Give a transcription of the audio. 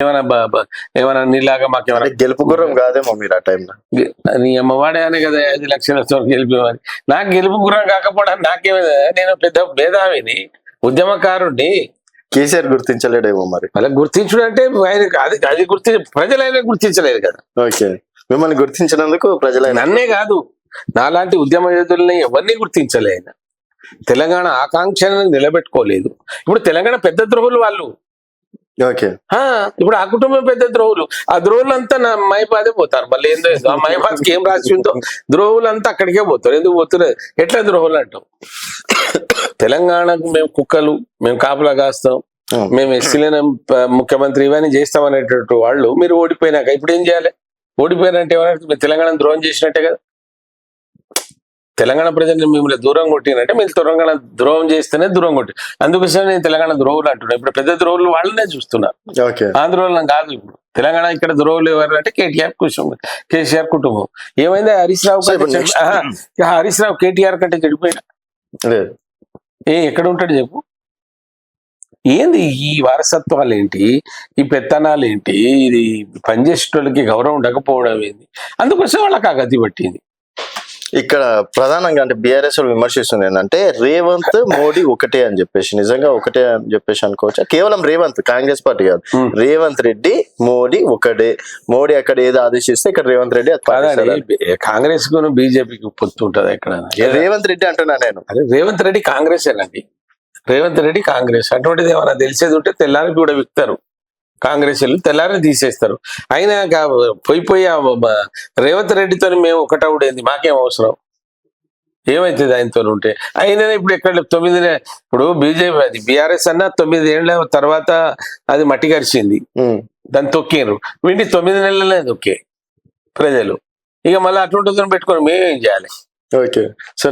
ఏమైనా నీలాగా మాకేమైనా గెలుపు గుర్రం కాదేమో మీరు ఆ టైంలో. నీ అమ్మవాడే అని కదా 5 లక్షలతో గెలిపేవాడి. నాకు గెలుపు గుర్రం కాకపోవడం నాకేమైనా, నేను పెద్ద భేదావిని, ఉద్యమకారుడిని. కేసీఆర్ గుర్తించలేడేమో మరి. అలా గుర్తించడం అంటే ఆయనకు అది ప్రజలైనా గుర్తించలేదు కదా. ఓకే, మిమ్మల్ని గుర్తించినందుకు ప్రజలైన నన్నే కాదు, నాలాంటి ఉద్యమ యోధుల్ని ఎవరిని గుర్తించలే ఆయన. తెలంగాణ ఆకాంక్షను నిలబెట్టుకోలేదు. ఇప్పుడు తెలంగాణ పెద్ద ద్రోహులు వాళ్ళు. ఓకే, ఇప్పుడు ఆ కుటుంబం పెద్ద ద్రోహులు. ఆ ద్రోహులంతా నా మైబాదే పోతారు. మళ్ళీ ఏందో ఆ మైబాద్కి ఏం రాసి ఉందో ద్రోహులంతా అక్కడికే పోతారు. ఎందుకు పోతున్నారు? ఎట్లా ద్రోహులు అంటాం? తెలంగాణకు మేము కుక్కలు, మేము కాపులా కాస్తాం, మేము ఎస్సీలైన ముఖ్యమంత్రి ఇవన్నీ చేస్తాం అనేటట్టు వాళ్ళు మీరు ఓడిపోయినాక ఇప్పుడు ఏం చేయాలి? ఓడిపోయినంటే ఏమన్నా తెలంగాణ ద్రోహం చేసినట్టే కదా. తెలంగాణ ప్రజలు మిమ్మల్ని దూరం కొట్టినంటే మీరు తెలంగాణ ద్రోహం చేస్తేనే దూరం కొట్టి, అందుకోసం నేను తెలంగాణ ద్రోహులు అంటున్నా. ఇప్పుడు పెద్ద ద్రోహులు వాళ్ళనే చూస్తున్నారు, ఆంధ్రోళన కాదు. ఇప్పుడు తెలంగాణ ఇక్కడ ద్రోహులు ఎవరంటే కేసీఆర్ కుటుంబం. ఏమైంది? హరీష్ రావు కేటీఆర్ కంటే చెడిపోయినా ఎక్కడ ఉంటాడు చెప్పు? ఏంది ఈ వారసత్వాలు ఏంటి, ఈ పెత్తనాలు ఏంటి, ఇది పనిచేసేటోళ్ళకి గౌరవం ఉండకపోవడం ఏంది? అందుకోసం వాళ్ళకి ఆ గతి పట్టింది. ఇక్కడ ప్రధానంగా అంటే బీఆర్ఎస్ విమర్శిస్తుంది ఏంటంటే రేవంత్ మోడీ ఒకటే అని చెప్పేసి. నిజంగా ఒకటే అని చెప్పేసి అనుకోవచ్చా? కేవలం రేవంత్, కాంగ్రెస్ పార్టీ కాదు, రేవంత్ రెడ్డి మోడీ ఒకటే. మోడీ అక్కడ ఏదో ఆదేశిస్తే ఇక్కడ రేవంత్ రెడ్డి కాంగ్రెస్ కు బీజేపీకి పొత్తు ఉంటది ఎక్కడ? రేవంత్ రెడ్డి అంటున్నా నేను. అదే రేవంత్ రెడ్డి కాంగ్రెస్ ఏనండి. రేవంత్ రెడ్డి కాంగ్రెస్. అటువంటిది ఏమైనా తెలిసేది ఉంటే తెల్లారి కూడా విక్తారు కాంగ్రెస్ వాళ్ళు, తెల్లారి తీసేస్తారు. అయినా పోయి రేవంత్ రెడ్డితో మేము ఒకటవుడేంది? మాకేం అవసరం? ఏమైతుంది ఆయనతో ఉంటే? అయినా ఇప్పుడు ఎక్కడ 9 ఇప్పుడు బీజేపీ అది బీఆర్ఎస్ అన్న 9 ఏళ్ల తర్వాత అది మట్టి కరిచింది, దాన్ని తొక్కిండ్రు. వీటిని 9 నెలలే తొక్కే ప్రజలు. ఇక మళ్ళీ అటువంటి పెట్టుకొని మేమేం చేయాలి? Okay, so